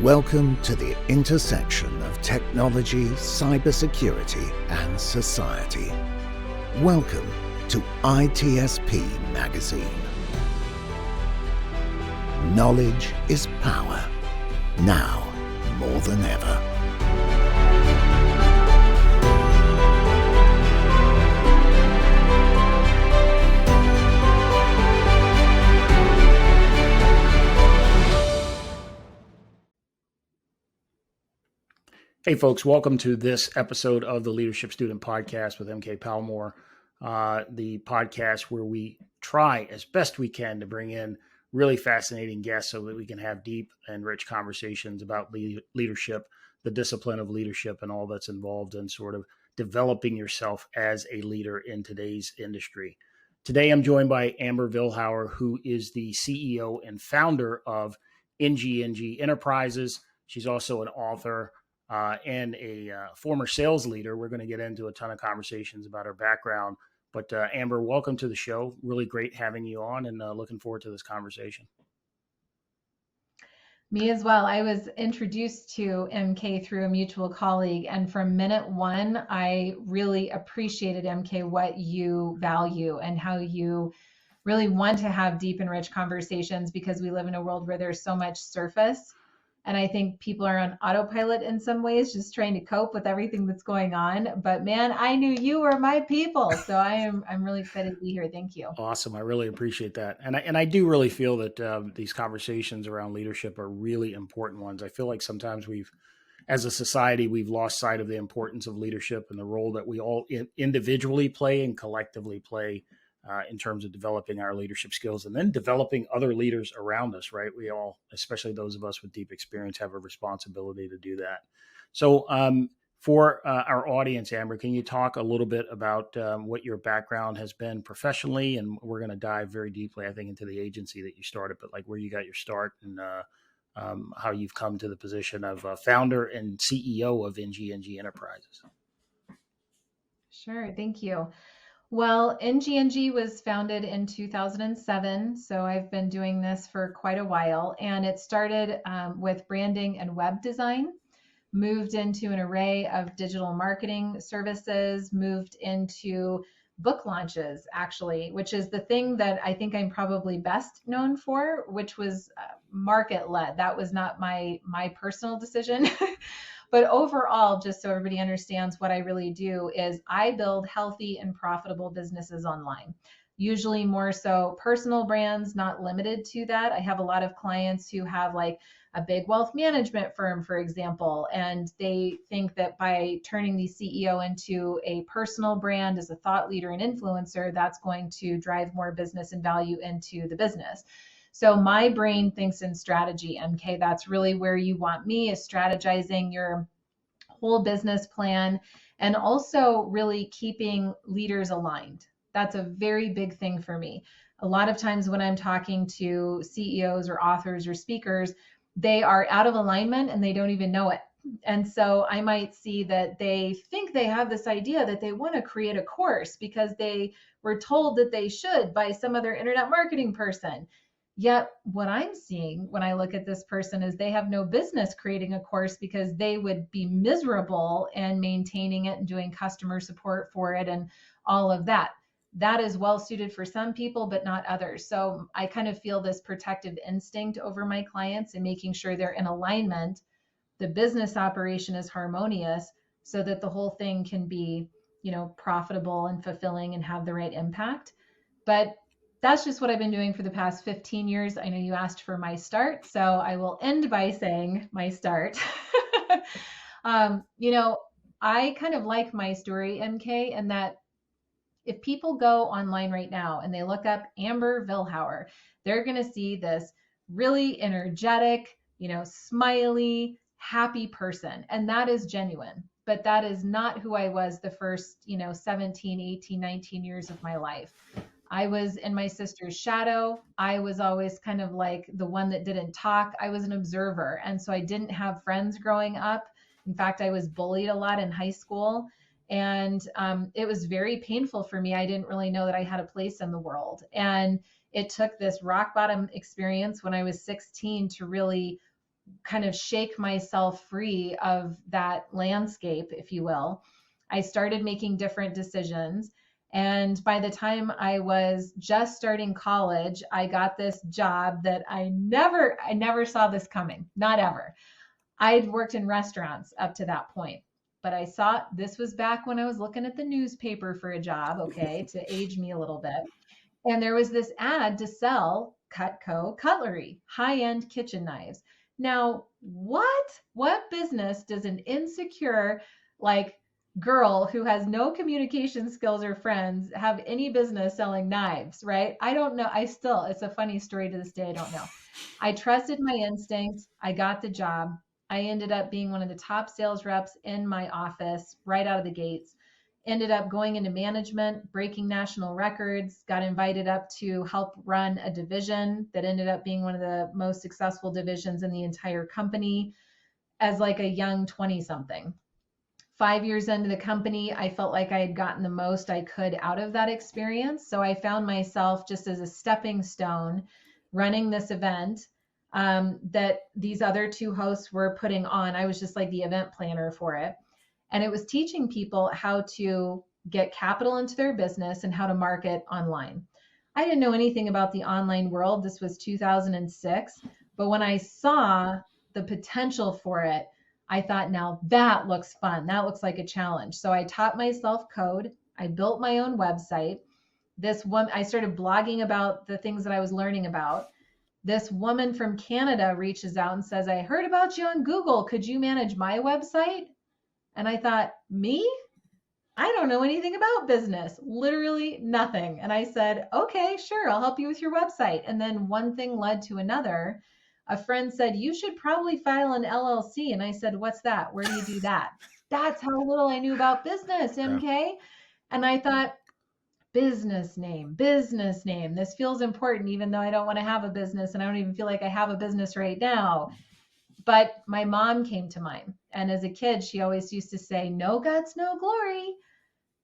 Welcome to the intersection of technology, cybersecurity, and society. Welcome to ITSP Magazine. Knowledge is power, now more than ever. Hey folks, welcome to this episode of the Leadership Student Podcast with MK Palmore, the podcast where we try as best we can to bring in really fascinating guests so that we can have deep and rich conversations about leadership, the discipline of leadership, and all that's involved in sort of developing yourself as a leader in today's industry. Today, I'm joined by Amber Vilhauer, who is the CEO and founder of NGNG Enterprises. She's also an author and a former sales leader. We're going to get into a ton of conversations about her background. But Amber, welcome to the show. Really great having you on and looking forward to this conversation. Me as well. I was introduced to MK through a mutual colleague. And from minute one, I really appreciated, MK, what you value and how you really want to have deep and rich conversations, because we live in a world where there's so much surface. And I think people are on autopilot in some ways, just trying to cope with everything that's going on. But man, I knew you were my people. So I'm really excited to be here. Thank you. Awesome. I really appreciate that. And I do really feel that these conversations around leadership are really important ones. I feel like sometimes as a society, we've lost sight of the importance of leadership and the role that we all individually play and collectively play in terms of developing our leadership skills and then developing other leaders around us, right? We all, especially those of us with deep experience, have a responsibility to do that. So for our audience, Amber, can you talk a little bit about what your background has been professionally? And we're going to dive very deeply, I think, into the agency that you started, but like where you got your start and how you've come to the position of founder and CEO of NGNG Enterprises. Sure. Thank you. Well, NGNG was founded in 2007, so I've been doing this for quite a while, and it started with branding and web design, moved into an array of digital marketing services, moved into book launches, actually, which is the thing that I think I'm probably best known for, which was market-led. That was not my personal decision. But overall, just so everybody understands what I really do, is I build healthy and profitable businesses online. Usually more so personal brands, not limited to that. I have a lot of clients who have like a big wealth management firm, for example, and they think that by turning the CEO into a personal brand as a thought leader and influencer, that's going to drive more business and value into the business. So my brain thinks in strategy, MK. That's really where you want me, is strategizing your whole business plan and also really keeping leaders aligned. That's a very big thing for me. A lot of times when I'm talking to CEOs or authors or speakers, they are out of alignment and they don't even know it. And so I might see that they think they have this idea that they want to create a course because they were told that they should by some other internet marketing person. Yet what I'm seeing when I look at this person is they have no business creating a course, because they would be miserable and maintaining it and doing customer support for it and all of that. That is well suited for some people, but not others. So I kind of feel this protective instinct over my clients and making sure they're in alignment. The business operation is harmonious so that the whole thing can be, profitable and fulfilling and have the right impact. But that's just what I've been doing for the past 15 years. I know you asked for my start, so I will end by saying my start. I kind of like my story, MK, and that if people go online right now and they look up Amber Vilhauer, they're going to see this really energetic, smiley, happy person. And that is genuine. But that is not who I was the first, 17, 18, 19 years of my life. I was in my sister's shadow. I was always kind of like the one that didn't talk. I was an observer. And so I didn't have friends growing up. In fact, I was bullied a lot in high school. And it was very painful for me. I didn't really know that I had a place in the world. And it took this rock bottom experience when I was 16 to really kind of shake myself free of that landscape, if you will, I started making different decisions. And by the time I was just starting college, I got this job that I never saw this coming, not ever. I'd worked in restaurants up to that point, but I saw this was back when I was looking at the newspaper for a job, okay, to age me a little bit. And there was this ad to sell Cutco cutlery, high-end kitchen knives. Now, what business does an insecure, like, girl who has no communication skills or friends have any business selling knives, right? I don't know. It's a funny story to this day. I don't know. I trusted my instincts. I got the job. I ended up being one of the top sales reps in my office right out of the gates. Ended up going into management, breaking national records, got invited up to help run a division that ended up being one of the most successful divisions in the entire company as like a young 20-something. 5 years into the company, I felt like I had gotten the most I could out of that experience. So I found myself just as a stepping stone running this event that these other two hosts were putting on. I was just like the event planner for it. And it was teaching people how to get capital into their business and how to market online. I didn't know anything about the online world. This was 2006. But when I saw the potential for it, I thought, now that looks fun. That looks like a challenge. So I taught myself code. I built my own website. I started blogging about the things that I was learning about. This woman from Canada reaches out and says, I heard about you on Google. Could you manage my website? And I thought, me? I don't know anything about business, literally nothing. And I said, okay, sure, I'll help you with your website. And then one thing led to another. A friend said, you should probably file an LLC. And I said, what's that? Where do you do that? That's how little I knew about business, MK. Yeah. And I thought, business name. This feels important, even though I don't want to have a business. And I don't even feel like I have a business right now. But my mom came to mind. And as a kid, she always used to say, no guts, no glory.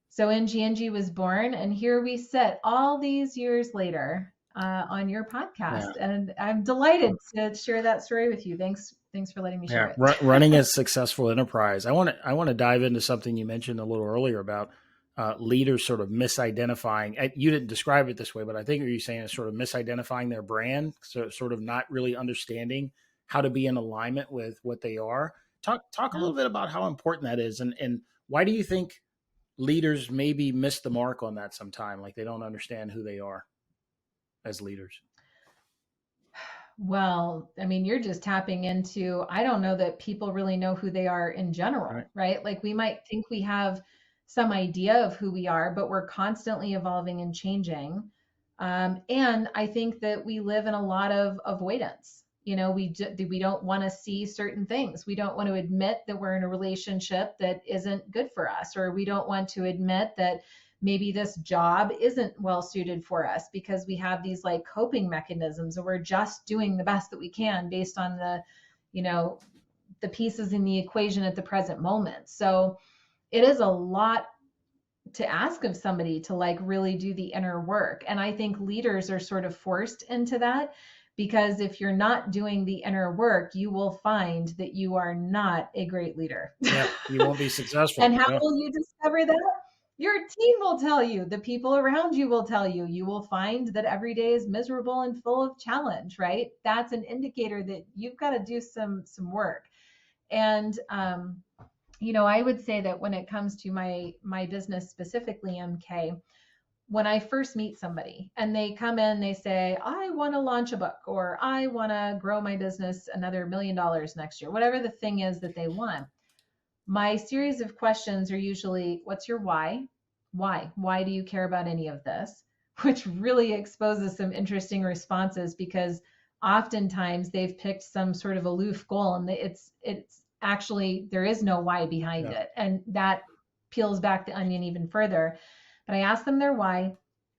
So NGNG was born. And here we sit all these years later on your podcast. Yeah. And I'm delighted to share that story with you. Thanks for letting me share it. Running a successful enterprise. I want to dive into something you mentioned a little earlier about leaders sort of misidentifying. You didn't describe it this way, but I think what you're saying is sort of misidentifying their brand. So sort of not really understanding how to be in alignment with what they are. Talk a little bit about how important that is, and why do you think leaders maybe miss the mark on that sometime? Like they don't understand who they are as leaders. Well, I mean, you're just tapping into, I don't know that people really know who they are in general, right? Like we might think we have some idea of who we are, but we're constantly evolving and changing. And I think that we live in a lot of avoidance. You know, we don't want to see certain things. We don't want to admit that we're in a relationship that isn't good for us, or we don't want to admit that maybe this job isn't well suited for us because we have these like coping mechanisms and we're just doing the best that we can based on the, you know, the pieces in the equation at the present moment. So it is a lot to ask of somebody to like really do the inner work. And I think leaders are sort of forced into that. Because if you're not doing the inner work, you will find that you are not a great leader. Yeah, you won't be successful. And how will you discover that? Your team will tell you. The people around you will tell you. You will find that every day is miserable and full of challenge, right? That's an indicator that you've got to do some work. And, you know, I would say that when it comes to my business specifically, MK, when I first meet somebody and they come in, they say, I want to launch a book, or I want to grow my business another $1 million next year, whatever the thing is that they want. My series of questions are usually, what's your why? Why do you care about any of this? Which really exposes some interesting responses, because oftentimes they've picked some sort of aloof goal and it's actually, there is no why behind it. And that peels back the onion even further. But I ask them their why.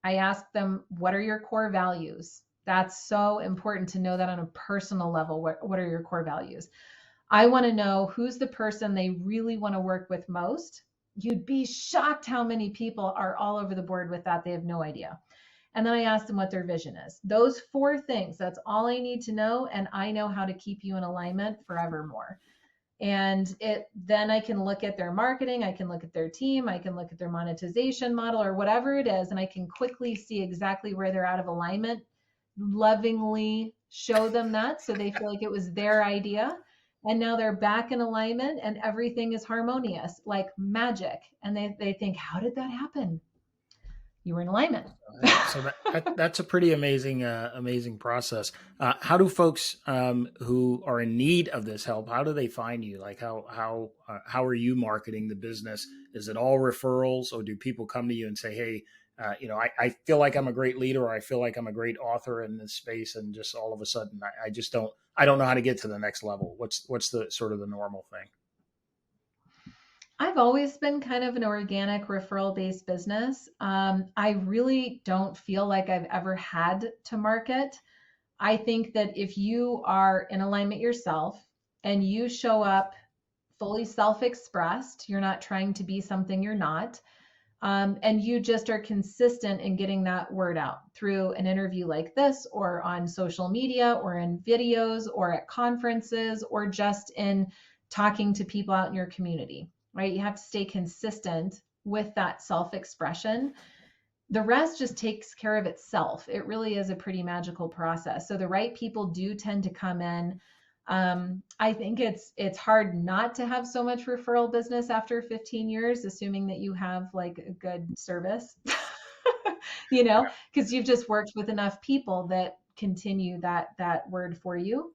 I ask them, what are your core values? That's so important to know that on a personal level. What are your core values? I want to know who's the person they really want to work with most. You'd be shocked how many people are all over the board with that. They have no idea. And then I ask them what their vision is. Those 4 things, that's all I need to know. And I know how to keep you in alignment forevermore. And then I can look at their marketing, I can look at their team, I can look at their monetization model or whatever it is, and I can quickly see exactly where they're out of alignment, lovingly show them that so they feel like it was their idea. And now they're back in alignment and everything is harmonious, like magic. And they think, how did that happen? You were in alignment. So that's a pretty amazing process. How do folks who are in need of this help, how do they find you? Like how are you marketing the business? Is it all referrals, or do people come to you and say, hey, I feel like I'm a great leader, or I feel like I'm a great author in this space, and just all of a sudden I don't know how to get to the next level. What's the sort of the normal thing? I've always been kind of an organic referral-based business. I really don't feel like I've ever had to market. I think that if you are in alignment yourself and you show up fully self-expressed, you're not trying to be something you're not, and you just are consistent in getting that word out through an interview like this, or on social media, or in videos, or at conferences, or just in talking to people out in your community. Right? You have to stay consistent with that self-expression. The rest just takes care of itself. It really is a pretty magical process. So the right people do tend to come in. I think it's hard not to have so much referral business after 15 years, assuming that you have like a good service, because you've just worked with enough people that continue that word for you.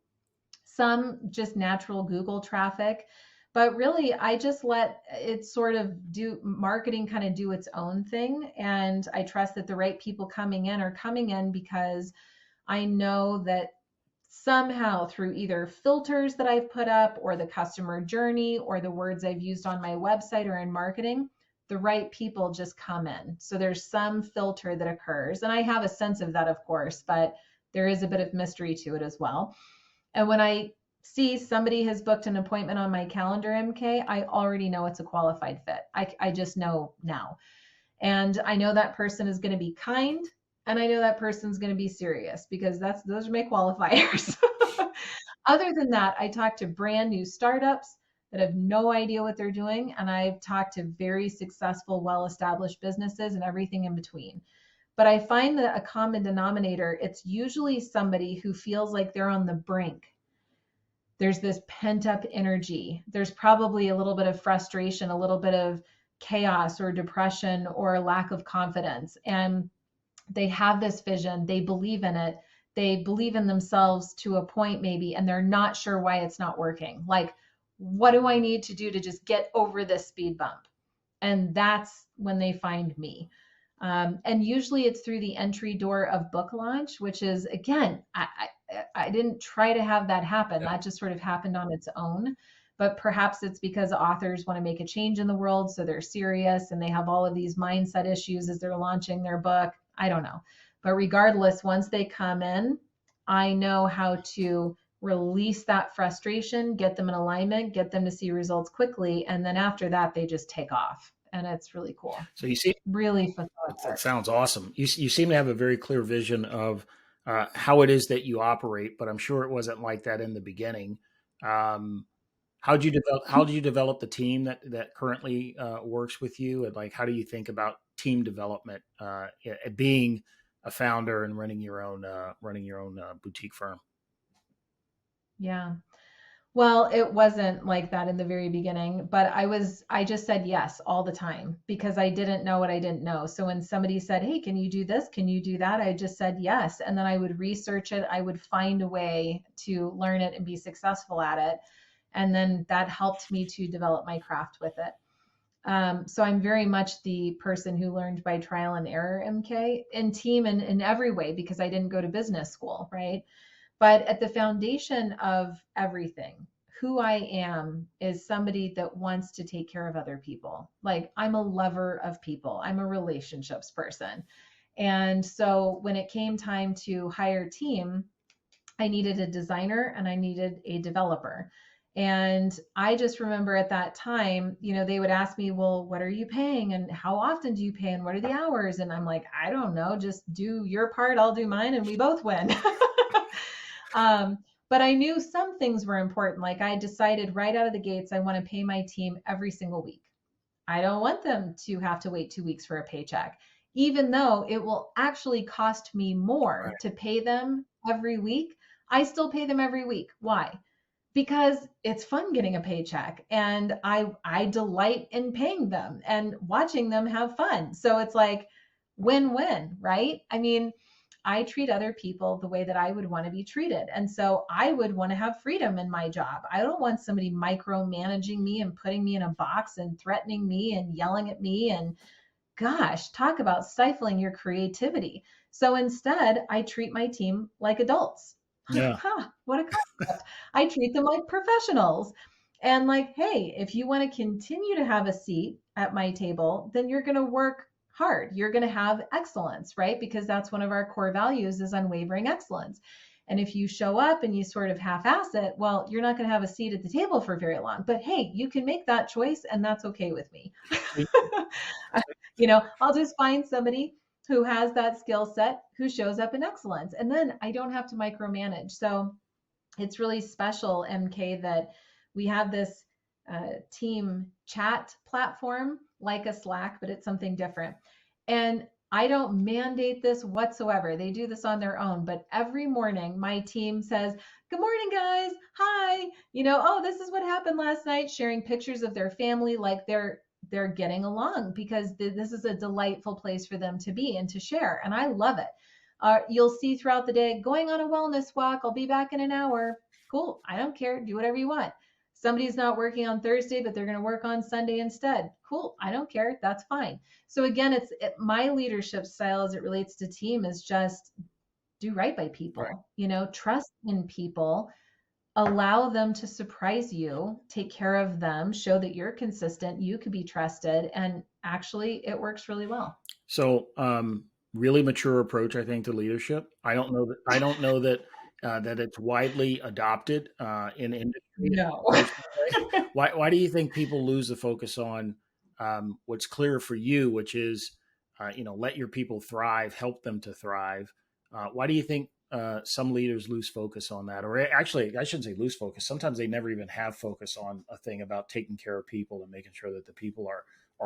Some just natural Google traffic. But really, I just let it sort of do marketing kind of do its own thing. And I trust that the right people coming in are coming in because I know that somehow through either filters that I've put up, or the customer journey, or the words I've used on my website or in marketing, the right people just come in. So there's some filter that occurs. And I have a sense of that, of course, but there is a bit of mystery to it as well. And when I see somebody has booked an appointment on my calendar, MK, I already know it's a qualified fit. I just know now. And I know that person is going to be kind, and I know that person's going to be serious, because those are my qualifiers. Other than that, I talk to brand new startups that have no idea what they're doing. And I've talked to very successful, well-established businesses and everything in between. But I find that a common denominator, it's usually somebody who feels like they're on the brink. There's this pent up energy. There's probably a little bit of frustration, a little bit of chaos or depression or lack of confidence. And they have this vision. They believe in it. They believe in themselves to a point maybe, and they're not sure why it's not working. Like, what do I need to do to just get over this speed bump? And that's when they find me. And usually it's through the entry door of book launch, which is, again, I didn't try to have that happen. That just sort of happened on its own. But perhaps it's because authors want to make a change in the world, so they're serious and they have all of these mindset issues as they're launching their book. I don't know. But regardless, once they come in, I know how to release that frustration, get them in alignment, get them to see results quickly. And then after that, they just take off. And it's really cool. So you see, really fun. that sounds awesome. You seem to have a very clear vision of how it is that you operate, but I'm sure it wasn't like that in the beginning. How did you develop the team that currently works with you, and like how do you think about team development, being a founder and running your own boutique firm? Yeah. Well, it wasn't like that in the very beginning, but I just said yes all the time because I didn't know what I didn't know. So when somebody said, hey, can you do this? Can you do that? I just said yes. And then I would research it. I would find a way to learn it and be successful at it. And then that helped me to develop my craft with it. So I'm very much the person who learned by trial and error, MK, in team and in every way, because I didn't go to business school, right? But at the foundation of everything, who I am is somebody that wants to take care of other people. Like, I'm a lover of people. I'm a relationships person. And so when it came time to hire a team, I needed a designer and I needed a developer. And I just remember at that time, they would ask me, well, what are you paying? And how often do you pay? And what are the hours? And I'm like, I don't know, just do your part, I'll do mine, and we both win. But I knew some things were important. Like I decided right out of the gates, I want to pay my team every single week. I don't want them to have to wait 2 weeks for a paycheck, even though it will actually cost me more to pay them every week. I still pay them every week. Why? Because it's fun getting a paycheck, and I delight in paying them and watching them have fun. So it's like win-win, right? I mean, I treat other people the way that I would want to be treated. And so I would want to have freedom in my job. I don't want somebody micromanaging me and putting me in a box and threatening me and yelling at me. And gosh, talk about stifling your creativity. So instead, I treat my team like adults. Yeah. What a concept. I treat them like professionals. And like, hey, if you want to continue to have a seat at my table, then you're going to work hard. You're going to have excellence, right? Because that's one of our core values is unwavering excellence. And if you show up and you sort of half-ass it, well, you're not going to have a seat at the table for very long. But hey, you can make that choice, and that's okay with me. I'll just find somebody who has that skill set, who shows up in excellence, and then I don't have to micromanage. So it's really special, MK, that we have this team chat platform like a Slack, but it's something different. And I don't mandate this whatsoever. They do this on their own. But every morning, my team says, good morning, guys. Hi. Oh, this is what happened last night, sharing pictures of their family, like they're getting along, because this is a delightful place for them to be and to share. And I love it. You'll see throughout the day, going on a wellness walk. I'll be back in an hour. Cool. I don't care. Do whatever you want. Somebody's not working on Thursday, but they're going to work on Sunday instead. Cool. I don't care. That's fine. So again, my leadership style as it relates to team is just do right by people, trust in people, allow them to surprise you, take care of them, show that you're consistent, you could be trusted. And actually it works really well. So, really mature approach, I think, to leadership. I don't know that that it's widely adopted in industry. No. Why do you think people lose the focus on what's clear for you, which is, let your people thrive, help them to thrive? Why do you think some leaders lose focus on that? Or actually, I shouldn't say lose focus. Sometimes they never even have focus on a thing about taking care of people and making sure that the people are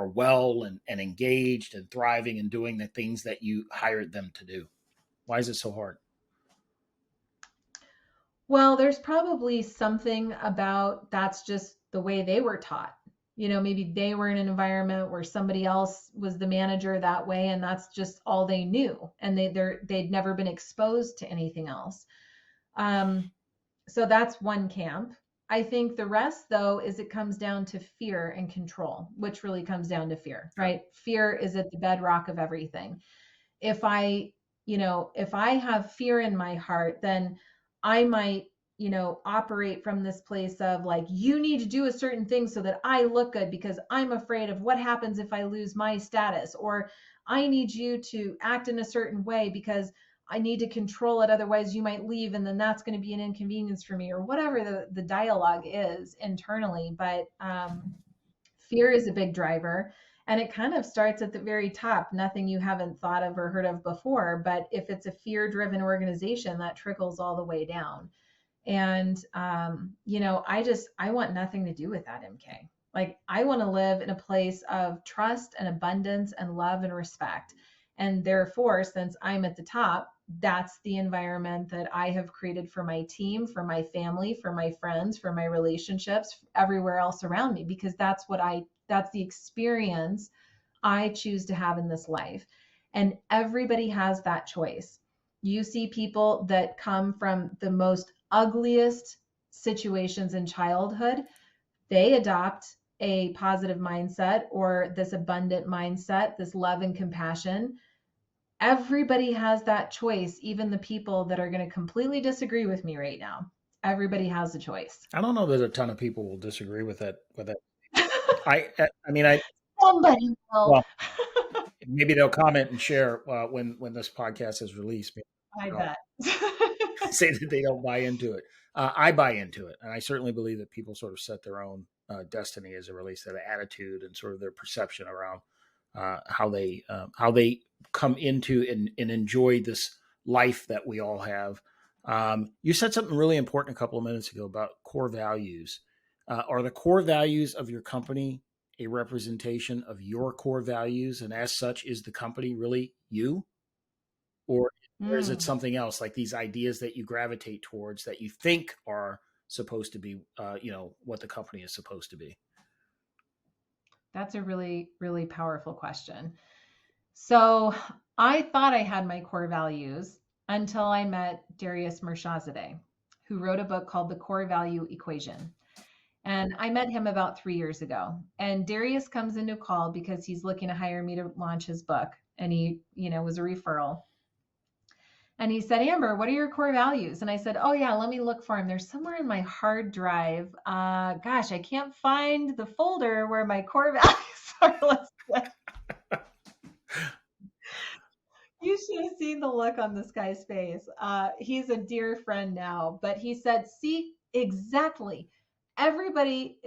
well and engaged and thriving and doing the things that you hired them to do. Why is it so hard? Well, there's probably something about that's just the way they were taught. Maybe they were in an environment where somebody else was the manager that way, and that's just all they knew. And they'd never been exposed to anything else. So that's one camp. I think the rest, though, is it comes down to fear and control, which really comes down to fear, right? Fear is at the bedrock of everything. If I have fear in my heart, then I might, operate from this place of like, you need to do a certain thing so that I look good because I'm afraid of what happens if I lose my status, or I need you to act in a certain way because I need to control it. Otherwise you might leave and then that's going to be an inconvenience for me, or whatever the dialogue is internally. But fear is a big driver. And it kind of starts at the very top, nothing you haven't thought of or heard of before. But if it's a fear-driven organization, that trickles all the way down. And, I want nothing to do with that, MK. Like, I want to live in a place of trust and abundance and love and respect. And therefore, since I'm at the top, that's the environment that I have created for my team, for my family, for my friends, for my relationships, everywhere else around me, because that's the experience I choose to have in this life. And everybody has that choice. You see people that come from the most ugliest situations in childhood, they adopt a positive mindset or this abundant mindset, this love and compassion. Everybody has that choice, even the people that are going to completely disagree with me right now. Everybody has a choice. I don't know that a ton of people will disagree with that. I Somebody will. Well, maybe they'll comment and share when this podcast is released. I bet. say that they don't buy into it. I buy into it, and I certainly believe that people sort of set their own destiny as it relates to the attitude and sort of their perception around how they come into and enjoy this life that we all have. You said something really important a couple of minutes ago about core values. Are the core values of your company a representation of your core values, and as such, is the company really you, or is it Mm, something else, like these ideas that you gravitate towards that you think are supposed to be, what the company is supposed to be? that's a really, really powerful question. So I thought I had my core values until I met Darius Mershazadeh, who wrote a book called The Core Value Equation. And I met him about 3 years ago. And Darius comes into call because he's looking to hire me to launch his book. And he, was a referral. And he said, Amber, what are your core values? And I said, oh, yeah, let me look for them. They're somewhere in my hard drive. Gosh, I can't find the folder where my core values are listed. You should have seen the look on this guy's face. He's a dear friend now, but he said, see, exactly. Everybody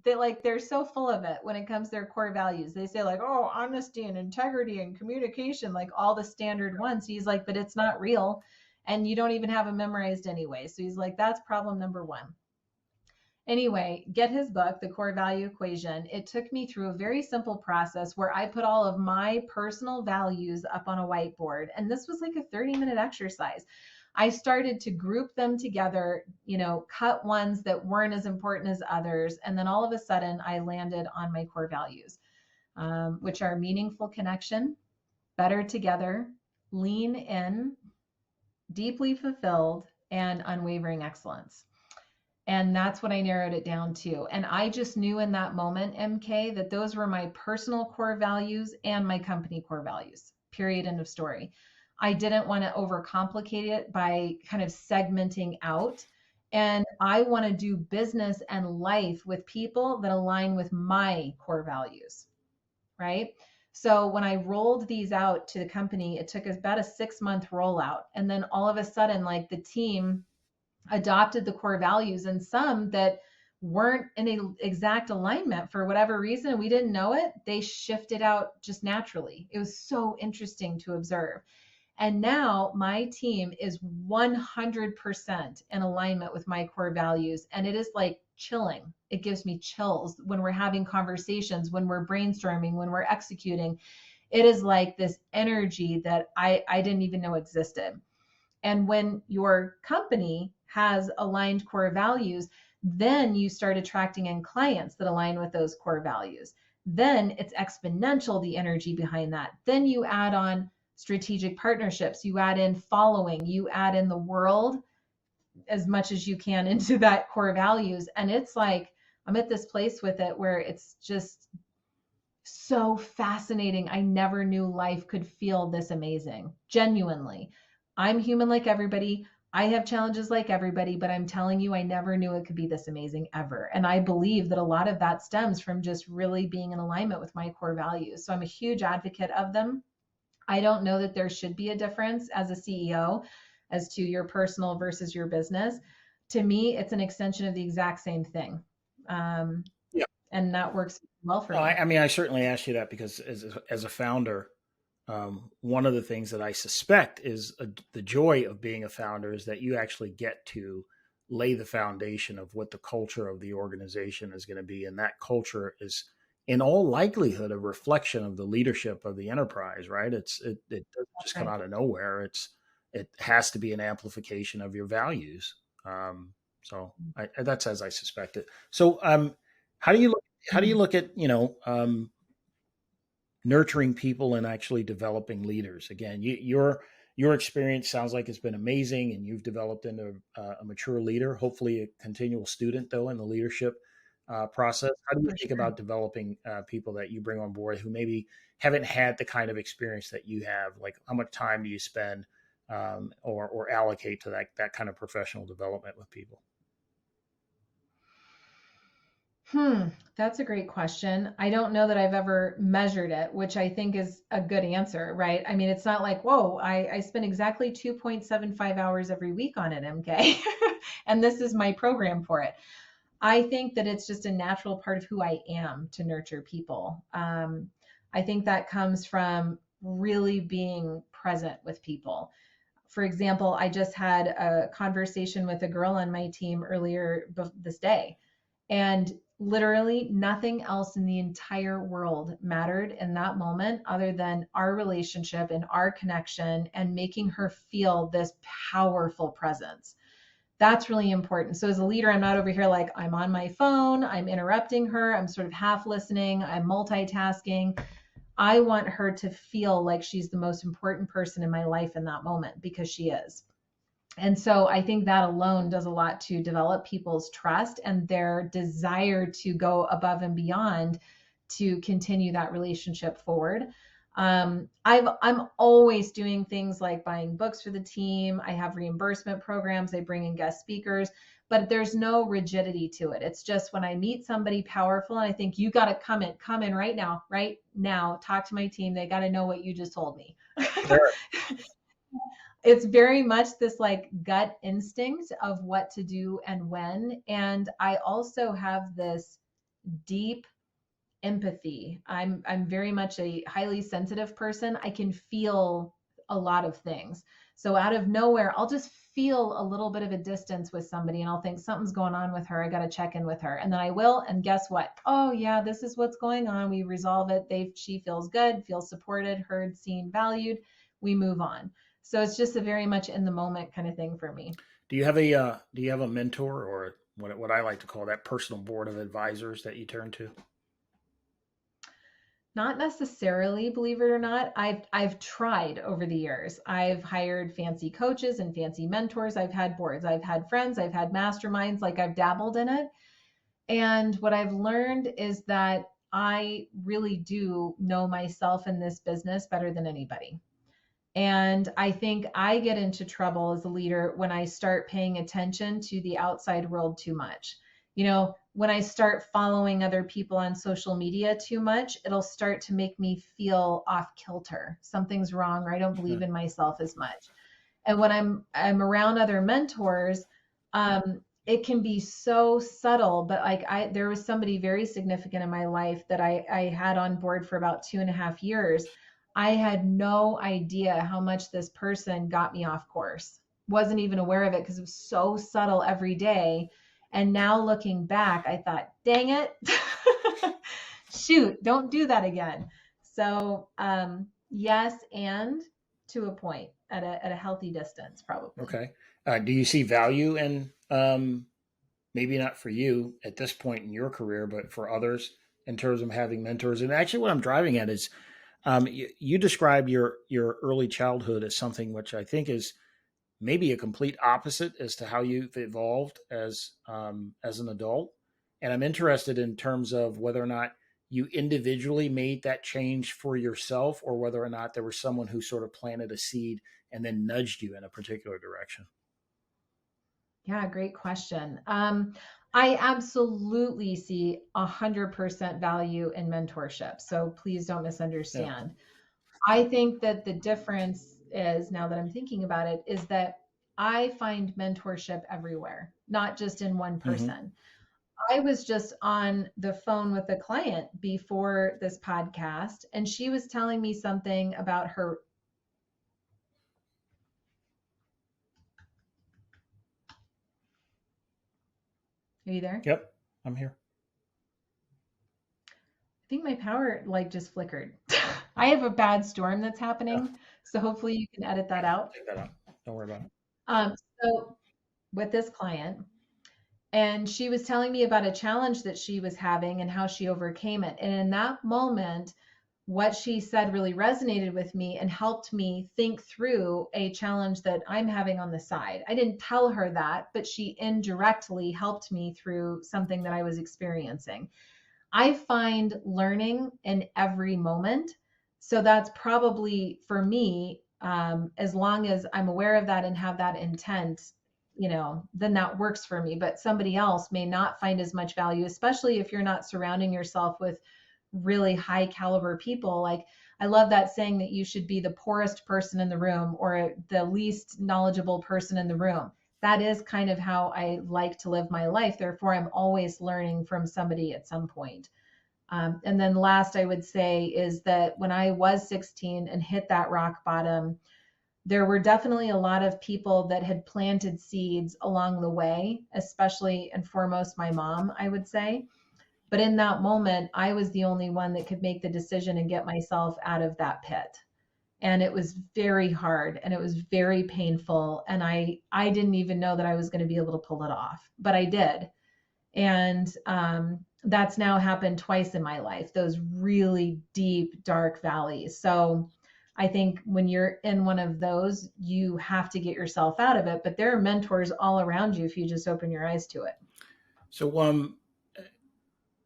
they're so full of it when it comes to their core values. They say like, oh, honesty and integrity and communication, like all the standard ones. He's like, but it's not real. And you don't even have them memorized anyway. So he's like, that's problem number one. Anyway, get his book, The Core Value Equation. It took me through a very simple process where I put all of my personal values up on a whiteboard. And this was like a 30-minute exercise. I started to group them together, cut ones that weren't as important as others. And then all of a sudden, I landed on my core values, which are meaningful connection, better together, lean in, deeply fulfilled, and unwavering excellence. And that's what I narrowed it down to. And I just knew in that moment, MK, that those were my personal core values and my company core values, period, end of story. I didn't want to overcomplicate it by kind of segmenting out. And I want to do business and life with people that align with my core values, right? So when I rolled these out to the company, it took us about a 6-month rollout. And then all of a sudden, like the team adopted the core values, and some that weren't in an exact alignment for whatever reason, we didn't know it, they shifted out just naturally. It was so interesting to observe. And now my team is 100% in alignment with my core values. And it is like chilling. It gives me chills when we're having conversations, when we're brainstorming, when we're executing. It is like this energy that I didn't even know existed. And when your company has aligned core values, then you start attracting in clients that align with those core values. Then it's exponential, the energy behind that. Then you add on strategic partnerships, you add in following, you add in the world as much as you can into that core values. And it's like, I'm at this place with it where it's just so fascinating. I never knew life could feel this amazing. Genuinely. I'm human like everybody. I have challenges like everybody, but I'm telling you, I never knew it could be this amazing ever. And I believe that a lot of that stems from just really being in alignment with my core values. So I'm a huge advocate of them. I don't know that there should be a difference as a CEO as to your personal versus your business. To me, it's an extension of the exact same thing. Um, Yeah. and that works well for No, me. I mean, I certainly asked you that because as a founder, one of the things that I suspect is the joy of being a founder is that you actually get to lay the foundation of what the culture of the organization is going to be. And that culture is, in all likelihood, a reflection of the leadership of the enterprise, right? It doesn't just come Right. out of nowhere. It has to be an amplification of your values. That's as I suspected. So, how do you look? How do you Mhm. look at nurturing people and actually developing leaders? Again, your experience sounds like it's been amazing, and you've developed into a mature leader. Hopefully, a continual student though in the leadership process. How do you For think sure. about developing people that you bring on board who maybe haven't had the kind of experience that you have? Like, how much time do you spend or allocate to that kind of professional development with people? That's a great question. I don't know that I've ever measured it, which I think is a good answer, right? I mean, it's not like, whoa, I spend exactly 2.75 hours every week on it, MK, and this is my program for it. I think that it's just a natural part of who I am to nurture people. I think that comes from really being present with people. For example, I just had a conversation with a girl on my team earlier this day, and literally nothing else in the entire world mattered in that moment other than our relationship and our connection and making her feel this powerful presence. That's really important. So as a leader, I'm not over here like I'm on my phone, I'm interrupting her, I'm sort of half listening, I'm multitasking. I want her to feel like she's the most important person in my life in that moment, because she is. And so I think that alone does a lot to develop people's trust and their desire to go above and beyond to continue that relationship forward. I'm always doing things like buying books for the team. I have reimbursement programs. I bring in guest speakers, but there's no rigidity to it. It's just when I meet somebody powerful and I think you got to come in right now, talk to my team. They got to know what you just told me. Sure. It's very much this like gut instinct of what to do and when. And I also have this deep empathy. I'm very much a highly sensitive person. I can feel a lot of things. So out of nowhere, I'll just feel a little bit of a distance with somebody and I'll think something's going on with her. I got to check in with her. And then I will. And guess what? Oh yeah, this is what's going on. We resolve it. She feels good, feels supported, heard, seen, valued. We move on. So it's just a very much in the moment kind of thing for me. Do you have a mentor, or what I like to call that personal board of advisors that you turn to? Not necessarily, believe it or not. I've tried over the years. I've hired fancy coaches and fancy mentors. I've had boards. I've had friends. I've had masterminds. Like I've dabbled in it. And what I've learned is that I really do know myself in this business better than anybody. And I think I get into trouble as a leader when I start paying attention to the outside world too much. When I start following other people on social media too much, it'll start to make me feel off kilter. Something's wrong, or I don't believe in myself as much. And when I'm around other mentors, it can be so subtle, but like there was somebody very significant in my life that I had on board for about 2.5 years. I had no idea how much this person got me off course. Wasn't even aware of it because it was so subtle every day. And now looking back, I thought, dang it, shoot, don't do that again. So yes, and to a point at a healthy distance, probably. Okay. Do you see value in, maybe not for you at this point in your career, but for others in terms of having mentors? And actually, what I'm driving at is, you describe your early childhood as something which I think is maybe a complete opposite as to how you've evolved as an adult. And I'm interested in terms of whether or not you individually made that change for yourself, or whether or not there was someone who sort of planted a seed and then nudged you in a particular direction. Yeah, great question. I absolutely see 100% value in mentorship. So please don't Yeah. misunderstand. I think that the difference is, now that I'm thinking about it, is that I find mentorship everywhere, not just in one Mm-hmm. person. I was just on the phone with a client before this podcast, and she was telling me something about her. Are you there? Yep. I'm here. I think my power like just flickered. I have a bad storm that's Yeah. happening, so hopefully you can edit that out. Take that out. Don't worry about it. So with this client, and she was telling me about a challenge that she was having and how she overcame it. And in that moment, what she said really resonated with me and helped me think through a challenge that I'm having on the side. I didn't tell her that, but she indirectly helped me through something that I was experiencing. I find learning in every moment. So that's probably for me, as long as I'm aware of that and have that intent, then that works for me. But somebody else may not find as much value, especially if you're not surrounding yourself with really high caliber people. Like, I love that saying that you should be the poorest person in the room or the least knowledgeable person in the room. That is kind of how I like to live my life. Therefore, I'm always learning from somebody at some point. And then last, I would say is that when I was 16 and hit that rock bottom, there were definitely a lot of people that had planted seeds along the way, especially and foremost my mom, I would say. But in that moment, I was the only one that could make the decision and get myself out of that pit. And it was very hard and it was very painful. And I didn't even know that I was going to be able to pull it off, but I did. And that's now happened twice in my life, those really deep, dark valleys. So I think when you're in one of those, you have to get yourself out of it. But there are mentors all around you if you just open your eyes to it. So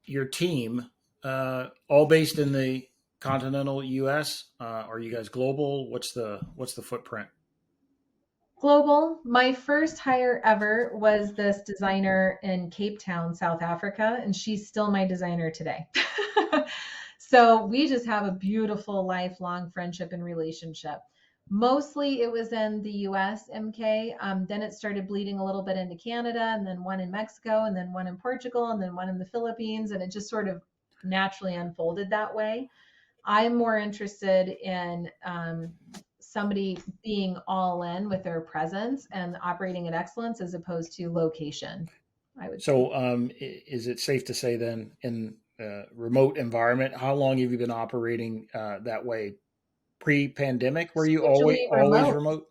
your team, all based in the continental U.S. Are you guys global? What's the footprint? Global. My first hire ever was this designer in Cape Town, South Africa, and she's still my designer today. So we just have a beautiful lifelong friendship and relationship. Mostly it was in the US, MK. Then it started bleeding a little bit into Canada, and then one in Mexico, and then one in Portugal, and then one in the Philippines. And it just sort of naturally unfolded that way. I'm more interested in somebody being all in with their presence and operating at excellence as opposed to location, I would say. So is it safe to say then in remote environment, how long have you been operating that way? Pre-pandemic, were you always remote?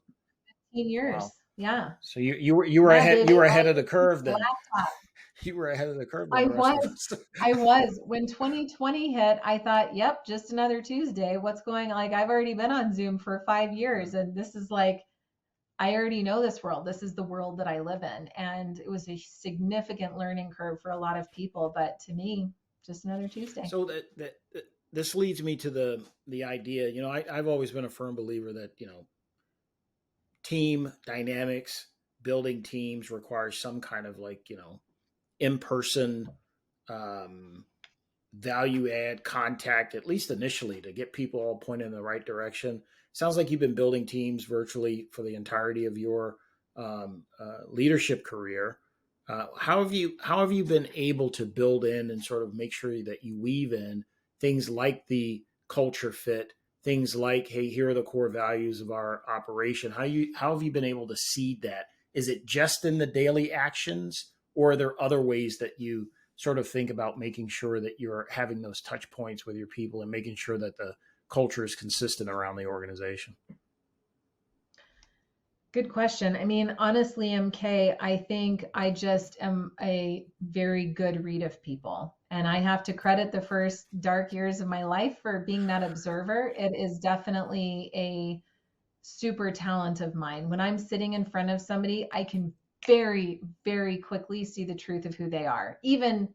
15 years. Wow. Yeah. So you were ahead of the curve then. You were ahead of the curve. I was. When 2020 hit, I thought, yep, just another Tuesday. What's going on? Like, I've already been on Zoom for 5 years, and this is like, I already know this world. This is the world that I live in. And it was a significant learning curve for a lot of people, but to me, just another Tuesday. So this leads me to the idea, I've always been a firm believer that, team dynamics, building teams requires some kind of in-person value add contact, at least initially, to get people all pointed in the right direction. Sounds like you've been building teams virtually for the entirety of your leadership career. How have you been able to build in and sort of make sure that you weave in things like the culture fit, things like, hey, here are the core values of our operation. How have you been able to seed that? Is it just in the daily actions, or are there other ways that you sort of think about making sure that you're having those touch points with your people and making sure that the culture is consistent around the organization? Good question. I mean, honestly, MK, I think I just am a very good read of people. And I have to credit the first dark years of my life for being that observer. It is definitely a super talent of mine. When I'm sitting in front of somebody, I can very, very quickly see the truth of who they are, even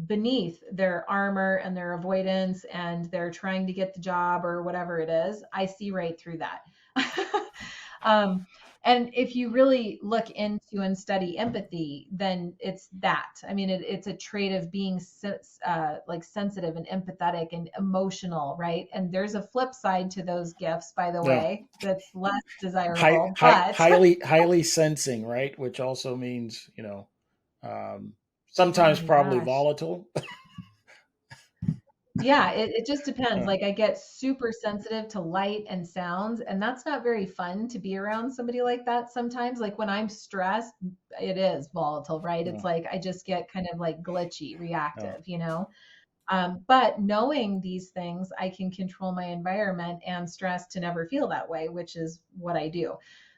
beneath their armor and their avoidance and they're trying to get the job or whatever it is. I see right through that. And if you really look into and study empathy, then it's that. I mean, it's a trait of being like sensitive and empathetic and emotional, right? And there's a flip side to those gifts, by the way, that's less desirable. Highly sensing, right? Which also means, sometimes probably volatile. Yeah, it just depends. Like, I get super sensitive to light and sounds, and that's not very fun to be around somebody like that sometimes. Like, when I'm stressed, it is volatile, right? It's like I just get kind of like glitchy, reactive, But knowing these things, I can control my environment and stress to never feel that way, which is what I do.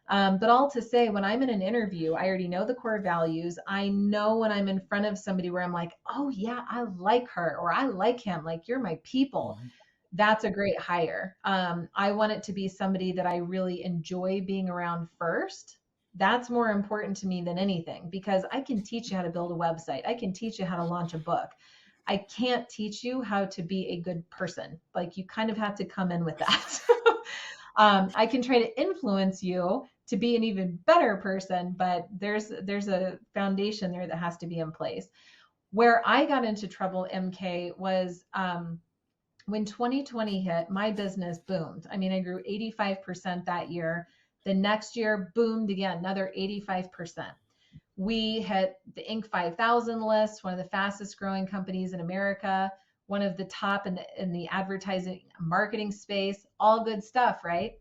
But all to say, when I'm in an interview, I already know the core values. I know when I'm in front of somebody where I'm like, oh yeah, I like her or I like him, like, you're my people. Mm-hmm. That's a great hire. I want it to be somebody that I really enjoy being around first. That's more important to me than anything, because I can teach you how to build a website. I can teach you how to launch a book. I can't teach you how to be a good person. Like, you kind of have to come in with that. I can try to influence you to be an even better person, but there's a foundation there that has to be in place. Where I got into trouble, MK, was when 2020 hit, my business boomed. I mean, I grew 85% that year. The next year boomed again, another 85%. We hit the Inc. 5000 list, one of the fastest growing companies in America, one of the top in the advertising marketing space, all good stuff, right?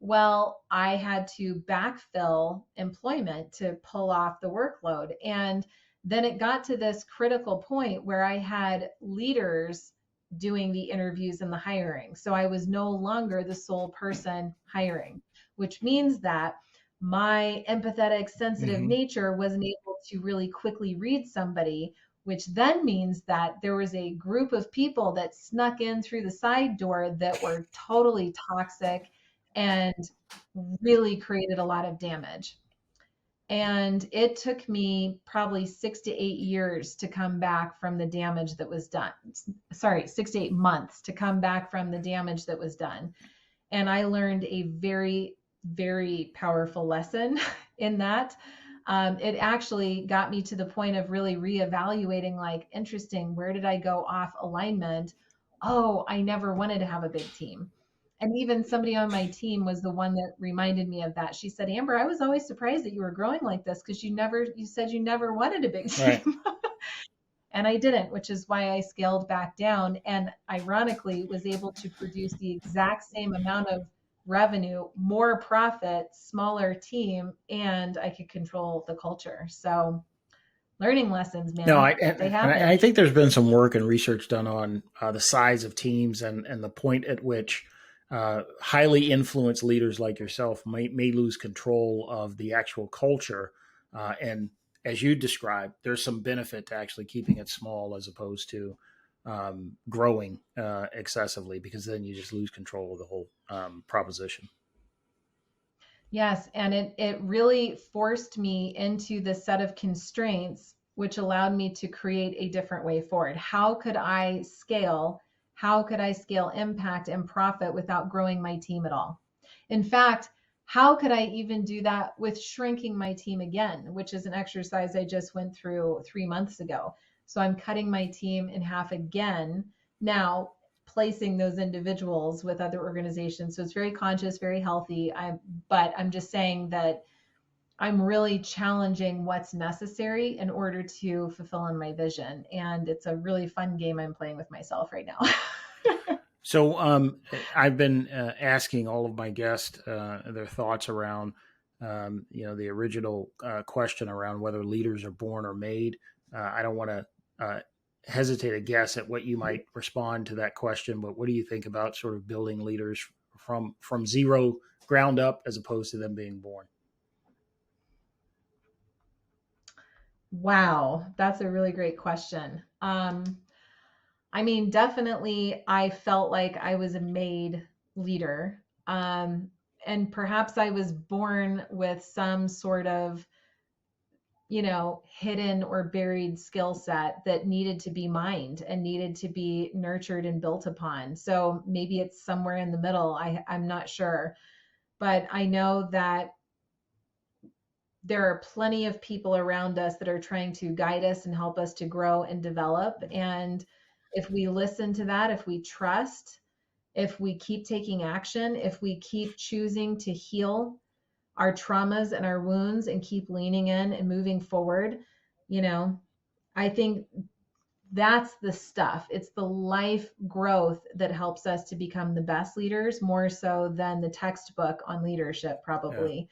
Well, I had to backfill employment to pull off the workload. And then it got to this critical point where I had leaders doing the interviews and the hiring. So I was no longer the sole person hiring, which means that my empathetic, sensitive nature wasn't able to really quickly read somebody, which then means that there was a group of people that snuck in through the side door that were totally toxic and really created a lot of damage. And it took me probably 6 to 8 years to come back from the damage that was done. Sorry, 6 to 8 months to come back from the damage that was done. And I learned a very, very powerful lesson in that. It actually got me to the point of really reevaluating, like, interesting, where did I go off alignment? Oh, I never wanted to have a big team. And even somebody on my team was the one that reminded me of that. She said, Amber, I was always surprised that you were growing like this because you said you never wanted a big team. Right. And I didn't, which is why I scaled back down and ironically was able to produce the exact same amount of revenue, more profit, smaller team, and I could control the culture. So learning lessons, man, No, they happen. I think there's been some work and research done on the size of teams and the point at which highly influenced leaders like yourself may lose control of the actual culture. And as you described, there's some benefit to actually keeping it small as opposed to growing excessively, because then you just lose control of the whole proposition. Yes, and it really forced me into the set of constraints, which allowed me to create a different way forward. How could I scale? How could I scale impact and profit without growing my team at all? In fact, how could I even do that with shrinking my team again, which is an exercise I just went through 3 months ago. So I'm cutting my team in half again now, placing those individuals with other organizations. So it's very conscious, very healthy. But I'm just saying that I'm really challenging what's necessary in order to fulfill on my vision. And it's a really fun game I'm playing with myself right now. So I've been asking all of my guests their thoughts around, the original question around whether leaders are born or made. I don't want to hesitate to guess at what you might respond to that question, but what do you think about sort of building leaders from zero, ground up, as opposed to them being born? Wow, that's a really great question. I mean, definitely, I felt like I was a made leader. And perhaps I was born with some sort of, hidden or buried skill set that needed to be mined and needed to be nurtured and built upon. So maybe it's somewhere in the middle. I'm not sure. But I know that there are plenty of people around us that are trying to guide us and help us to grow and develop. And if we listen to that, if we trust, if we keep taking action, if we keep choosing to heal our traumas and our wounds and keep leaning in and moving forward, I think that's the stuff. It's the life growth that helps us to become the best leaders, more so than the textbook on leadership, probably.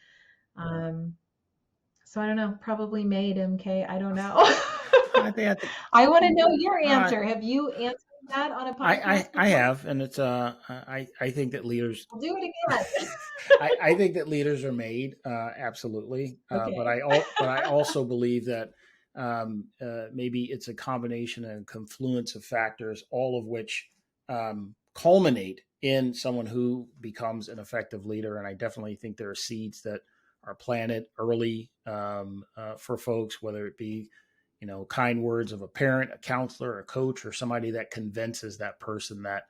Yeah. So I don't know, probably made, MK. I don't know. I want to know your answer. Have you answered that on a podcast? I have, and it's I think that leaders. I'll do it again. I think that leaders are made, absolutely. Okay. But I also believe that maybe it's a combination and confluence of factors, all of which culminate in someone who becomes an effective leader. And I definitely think there are seeds that are planted early for folks, whether it be, kind words of a parent, a counselor, a coach, or somebody that convinces that person that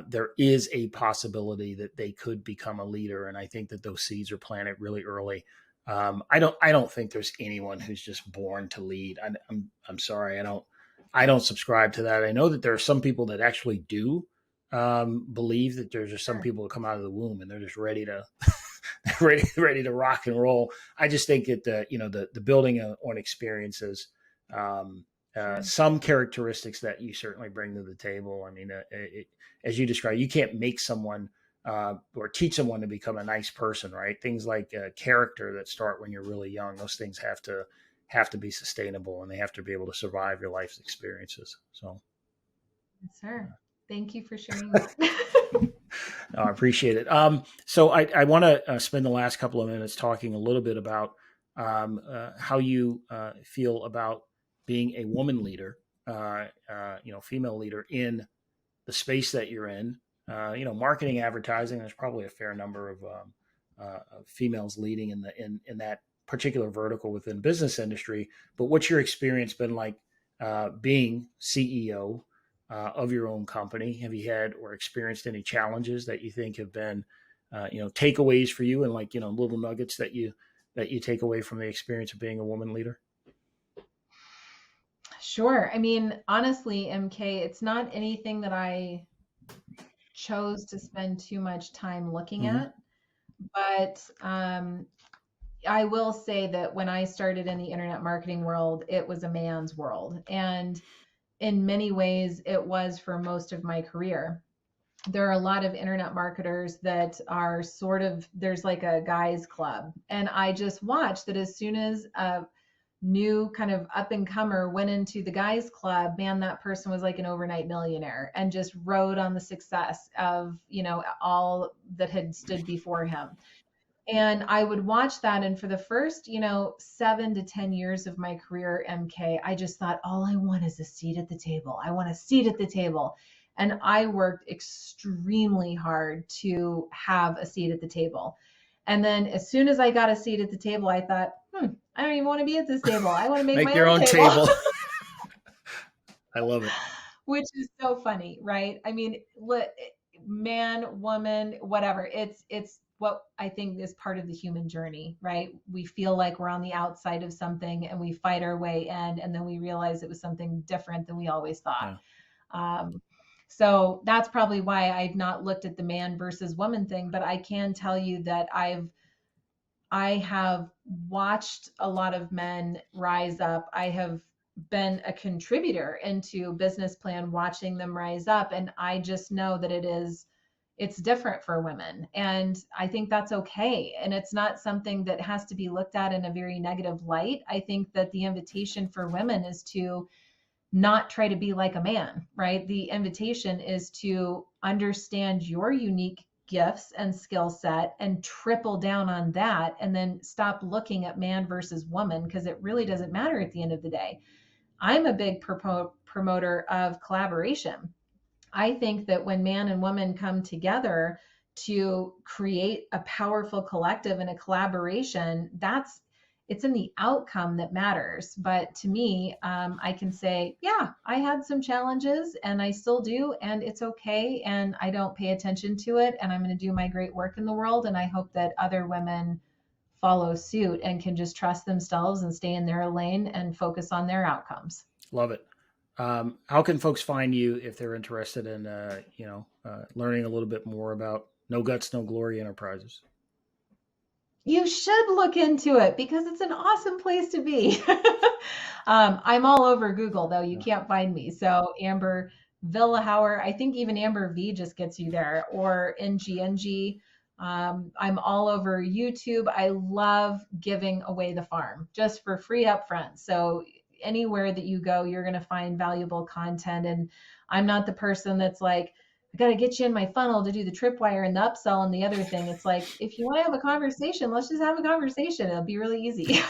there is a possibility that they could become a leader. And I think that those seeds are planted really early. I don't think there's anyone who's just born to lead. I'm sorry. I don't subscribe to that. I know that there are some people that actually do believe that there's just some people that come out of the womb and they're just ready to ready to rock and roll. I just think that the building on experiences, some characteristics that you certainly bring to the table. I mean, as you described, you can't make someone or teach someone to become a nice person, right? Things like character that start when you're really young. Those things have to be sustainable, and they have to be able to survive your life's experiences. So, yes, sir. Thank you for sharing that. I appreciate it. So I want to spend the last couple of minutes talking a little bit about how you feel about being a woman leader, female leader in the space that you're in. Marketing, advertising. There's probably a fair number of females leading in that particular vertical within business industry. But what's your experience been like being CEO of your own company? Have you had or experienced any challenges that you think have been, takeaways for you, and little nuggets that you take away from the experience of being a woman leader? Sure. I mean, honestly, MK, it's not anything that I chose to spend too much time looking at, but I will say that when I started in the internet marketing world, it was a man's world. And in many ways, it was for most of my career. There are a lot of internet marketers that are there's like a guys club. And I just watched that as soon as a new kind of up and comer went into the guys club, man, that person was like an overnight millionaire and just rode on the success of, all that had stood before him. And I would watch that. And for the first, 7 to 10 years of my career, MK, I just thought, all I want is a seat at the table. I want a seat at the table. And I worked extremely hard to have a seat at the table. And then as soon as I got a seat at the table, I thought, I don't even want to be at this table. I want to make my your own table. I love it. Which is so funny, right? I mean, man, woman, whatever. It's what I think is part of the human journey, right? We feel like we're on the outside of something and we fight our way in, and then we realize it was something different than we always thought. Yeah. So that's probably why I've not looked at the man versus woman thing, but I can tell you that I have watched a lot of men rise up. I have been a contributor into business plan, watching them rise up. And I just know that it's different for women. And I think that's okay. And it's not something that has to be looked at in a very negative light. I think that the invitation for women is to not try to be like a man, right? The invitation is to understand your unique gifts and skill set and triple down on that, and then stop looking at man versus woman, because it really doesn't matter at the end of the day. I'm a big promoter of collaboration. I think that when man and woman come together to create a powerful collective and a collaboration, it's in the outcome that matters. But to me, I can say, yeah, I had some challenges and I still do, and it's okay. And I don't pay attention to it, and I'm going to do my great work in the world. And I hope that other women follow suit and can just trust themselves and stay in their lane and focus on their outcomes. Love it. How can folks find you if they're interested in, learning a little bit more about No Guts, No Glory Enterprises? You should look into it because it's an awesome place to be. I'm all over Google, though. You can't find me. So Amber Vilhauer, I think even Amber V just gets you there, or NGNG. I'm all over YouTube. I love giving away the farm just for free up front. So anywhere that you go, you're going to find valuable content. And I'm not the person that's like, I got to get you in my funnel to do the tripwire and the upsell and the other thing. It's like, if you want to have a conversation, let's just have a conversation. It'll be really easy.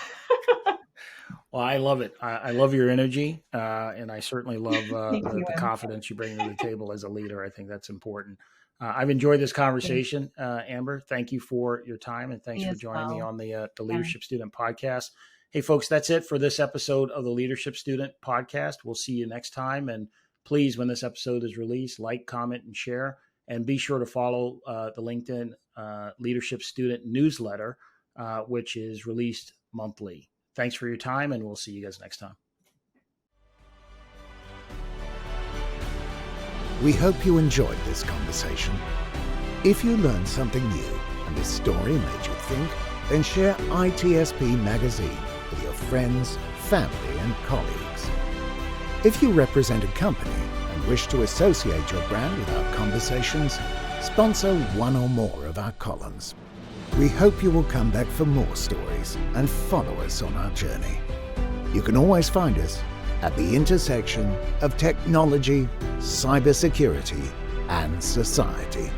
Well, I love it. I love your energy. And I certainly love the confidence you bring to the table as a leader. I think that's important. I've enjoyed this conversation, Amber. Thank you for your time, and thanks for joining me on the Leadership Student Podcast. Hey, folks, that's it for this episode of the Leadership Student Podcast. We'll see you next time, and please, when this episode is released, like, comment, and share. And be sure to follow the LinkedIn Leadership Student newsletter, which is released monthly. Thanks for your time, and we'll see you guys next time. We hope you enjoyed this conversation. If you learned something new and this story made you think, then share ITSP Magazine with your friends, family, and colleagues. If you represent a company and wish to associate your brand with our conversations, sponsor one or more of our columns. We hope you will come back for more stories and follow us on our journey. You can always find us at the intersection of technology, cybersecurity, and society.